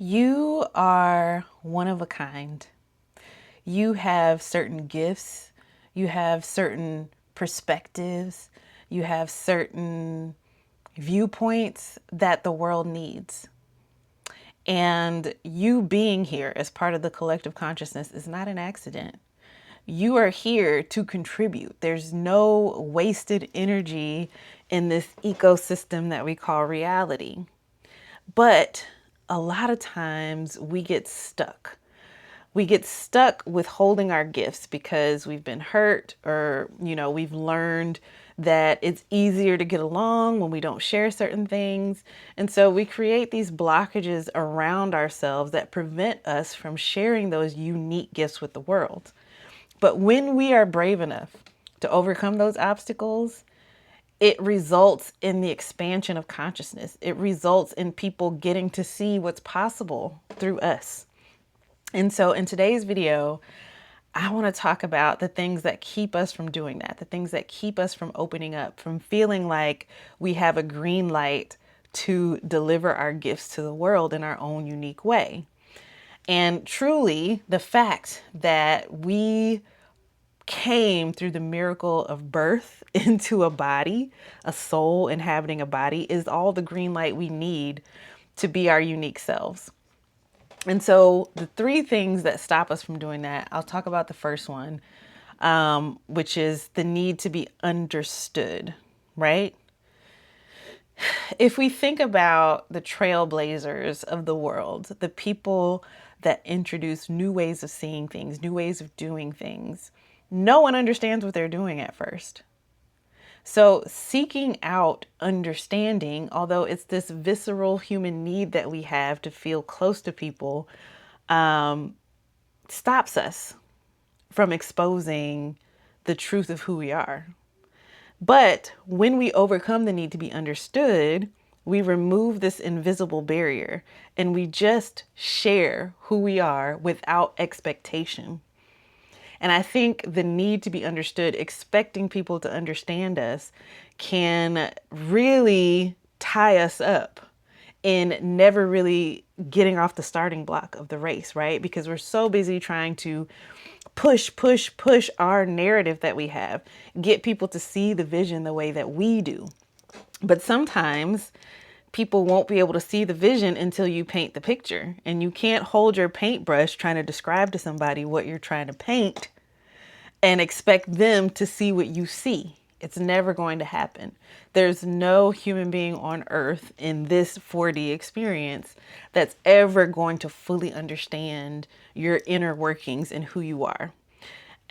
You are one of a kind. You have certain gifts, you have certain perspectives, you have certain viewpoints that the world needs. And you being here as part of the collective consciousness is not an accident. You are here to contribute. There's no wasted energy in this ecosystem that we call reality. But a lot of times we get stuck. We get stuck with holding our gifts because we've been hurt or, we've learned that it's easier to get along when we don't share certain things. And so we create these blockages around ourselves that prevent us from sharing those unique gifts with the world. But when we are brave enough to overcome those obstacles, it results in the expansion of consciousness. It results in people getting to see what's possible through us. And so in today's video, I want to talk about the things that keep us from doing that, the things that keep us from opening up, from feeling like we have a green light to deliver our gifts to the world in our own unique way. And truly, the fact that we came through the miracle of birth into a body, a soul inhabiting a body, is all the green light we need to be our unique selves. And so the three things that stop us from doing that, I'll talk about the first one, which is the need to be understood, right? If we think about the trailblazers of the world, the people that introduce new ways of seeing things, new ways of doing things, no one understands what they're doing at first. So seeking out understanding, although it's this visceral human need that we have to feel close to people, stops us from exposing the truth of who we are. But when we overcome the need to be understood, we remove this invisible barrier and we just share who we are without expectation. And I think the need to be understood, expecting people to understand us, can really tie us up in never really getting off the starting block of the race, right? Because we're so busy trying to push our narrative that we have, get people to see the vision the way that we do. But sometimes people won't be able to see the vision until you paint the picture. And you can't hold your paintbrush trying to describe to somebody what you're trying to paint and expect them to see what you see. It's never going to happen. There's no human being on earth in this 4D experience that's ever going to fully understand your inner workings and who you are.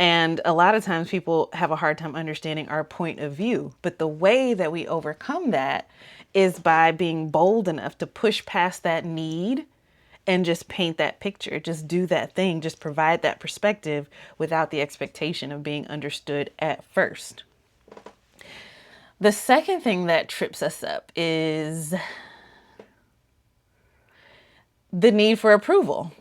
And a lot of times people have a hard time understanding our point of view. But the way that we overcome that is by being bold enough to push past that need and just paint that picture, just do that thing, just provide that perspective without the expectation of being understood at first. The second thing that trips us up is the need for approval.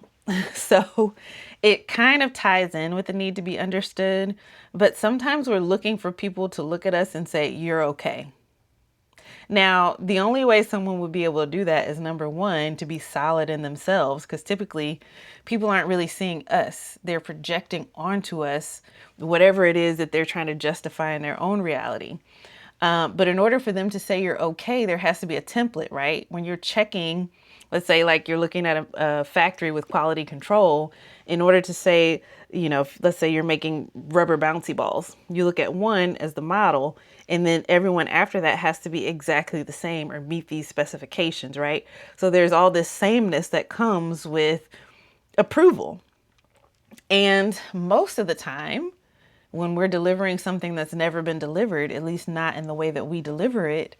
So it kind of ties in with the need to be understood, but sometimes we're looking for people to look at us and say, you're okay. Now, the only way someone would be able to do that is, number one, to be solid in themselves, because typically people aren't really seeing us. They're projecting onto us whatever it is that they're trying to justify in their own reality. But in order for them to say you're okay, there has to be a template, right? When you're checking, let's say like you're looking at a factory with quality control, in order to say, let's say you're making rubber bouncy balls, you look at one as the model, and then everyone after that has to be exactly the same or meet these specifications, right? So there's all this sameness that comes with approval. And most of the time, when we're delivering something that's never been delivered, at least not in the way that we deliver it,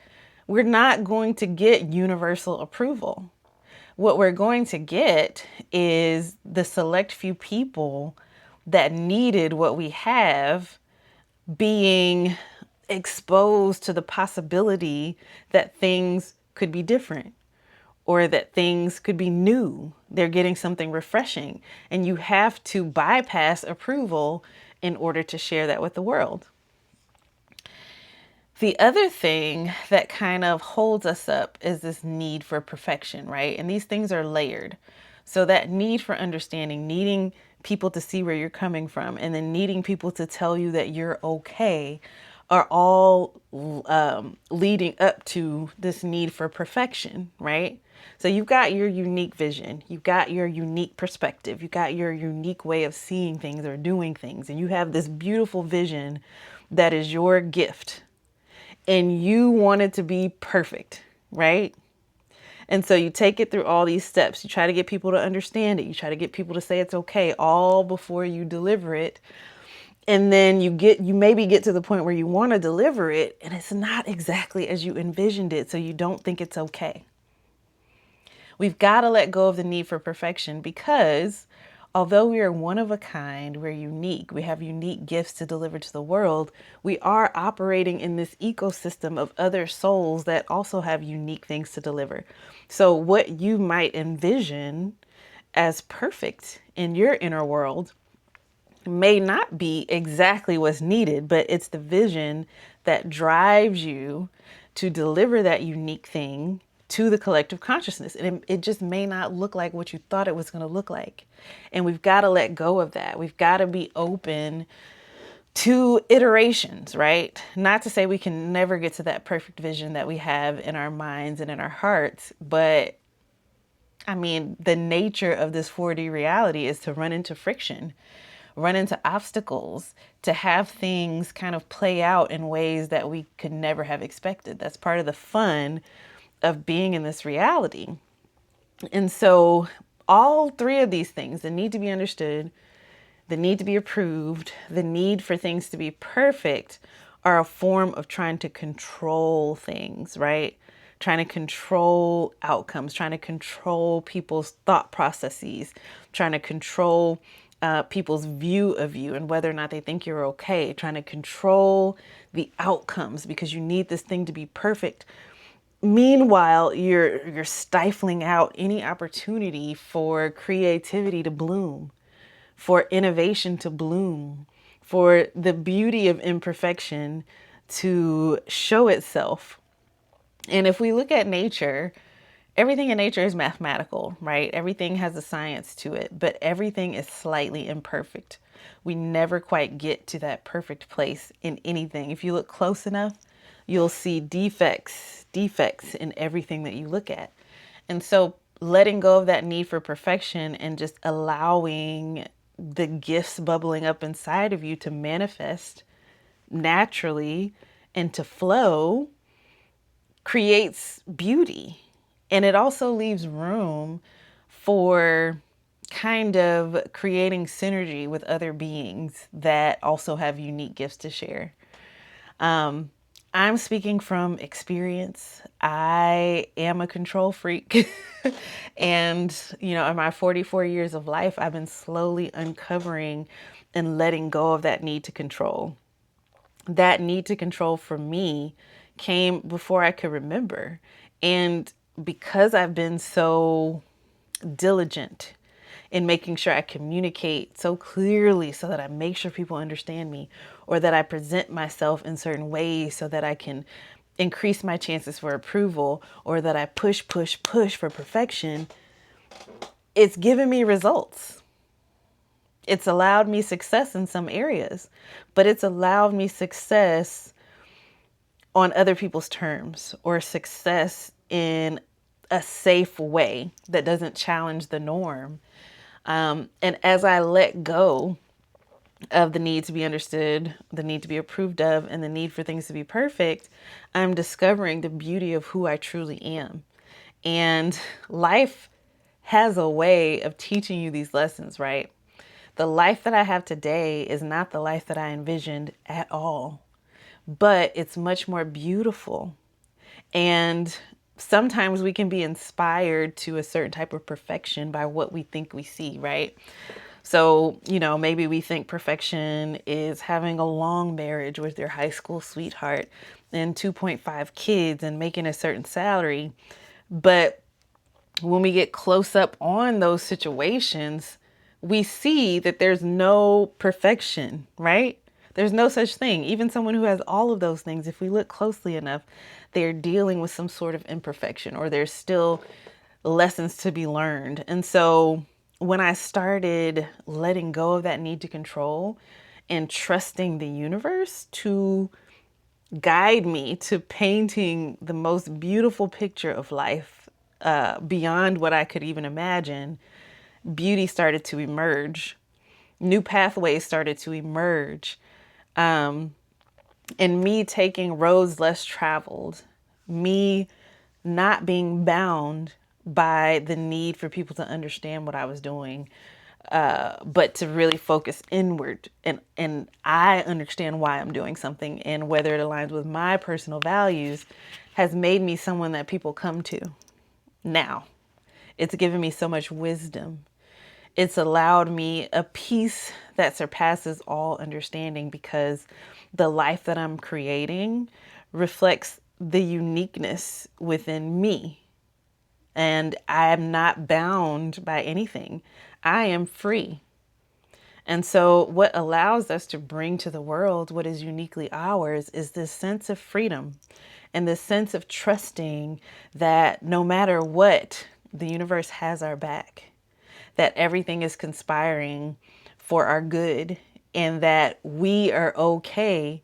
we're not going to get universal approval. What we're going to get is the select few people that needed what we have being exposed to the possibility that things could be different or that things could be new. They're getting something refreshing, and you have to bypass approval in order to share that with the world. The other thing that kind of holds us up is this need for perfection, right? And these things are layered. So that need for understanding, needing people to see where you're coming from, and then needing people to tell you that you're okay are all leading up to this need for perfection, right? So you've got your unique vision, you've got your unique perspective, you've got your unique way of seeing things or doing things, and you have this beautiful vision that is your gift, and you want it to be perfect, right? And so you take it through all these steps. You try to get people to understand it. You try to get people to say it's okay all before you deliver it. And then you maybe get to the point where you want to deliver it and it's not exactly as you envisioned it. So you don't think it's okay. We've got to let go of the need for perfection because although we are one of a kind, we're unique, we have unique gifts to deliver to the world, we are operating in this ecosystem of other souls that also have unique things to deliver. So what you might envision as perfect in your inner world may not be exactly what's needed, but it's the vision that drives you to deliver that unique thing to the collective consciousness. And it just may not look like what you thought it was going to look like. And we've got to let go of that. We've got to be open to iterations, right? Not to say we can never get to that perfect vision that we have in our minds and in our hearts, but I mean, the nature of this 4D reality is to run into friction, run into obstacles, to have things kind of play out in ways that we could never have expected. That's part of the fun of being in this reality. And so all three of these things, the need to be understood, the need to be approved, the need for things to be perfect, are a form of trying to control things, right? Trying to control outcomes, trying to control people's thought processes, trying to control people's view of you and whether or not they think you're okay, trying to control the outcomes because you need this thing to be perfect. Meanwhile, you're stifling out any opportunity for creativity to bloom, for innovation to bloom, for the beauty of imperfection to show itself. And if we look at nature, everything in nature is mathematical, right? Everything has a science to it, but everything is slightly imperfect. We never quite get to that perfect place in anything. If you look close enough, you'll see defects in everything that you look at. And so letting go of that need for perfection and just allowing the gifts bubbling up inside of you to manifest naturally and to flow creates beauty. And it also leaves room for kind of creating synergy with other beings that also have unique gifts to share. I'm speaking from experience. I am a control freak. And, you know, in my 44 years of life, I've been slowly uncovering and letting go of that need to control. That need to control for me came before I could remember. And because I've been so diligent in making sure I communicate so clearly so that I make sure people understand me, or that I present myself in certain ways so that I can increase my chances for approval, or that I push for perfection, it's given me results. It's allowed me success in some areas, but it's allowed me success on other people's terms, or success in a safe way that doesn't challenge the norm. And as I let go of the need to be understood, the need to be approved of, and the need for things to be perfect, I'm discovering the beauty of who I truly am. And life has a way of teaching you these lessons, right? The life that I have today is not the life that I envisioned at all, but it's much more beautiful. And sometimes we can be inspired to a certain type of perfection by what we think we see, right? So, you know, maybe we think perfection is having a long marriage with your high school sweetheart and 2.5 kids and making a certain salary. But when we get close up on those situations, we see that there's no perfection, right? There's no such thing. Even someone who has all of those things, if we look closely enough, they're dealing with some sort of imperfection, or there's still lessons to be learned. And so when I started letting go of that need to control and trusting the universe to guide me to painting the most beautiful picture of life, beyond what I could even imagine, beauty started to emerge. New pathways started to emerge. And me taking roads less traveled, me not being bound by the need for people to understand what I was doing, but to really focus inward. And I understand why I'm doing something and whether it aligns with my personal values has made me someone that people come to now. It's given me so much wisdom. It's allowed me a peace that surpasses all understanding because the life that I'm creating reflects the uniqueness within me. And I am not bound by anything. I am free. And so, what allows us to bring to the world what is uniquely ours is this sense of freedom and this sense of trusting that no matter what, the universe has our back, that everything is conspiring for our good, and that we are okay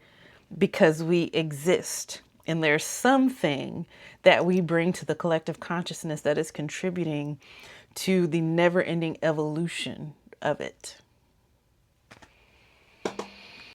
because we exist. And there's something that we bring to the collective consciousness that is contributing to the never ending evolution of it.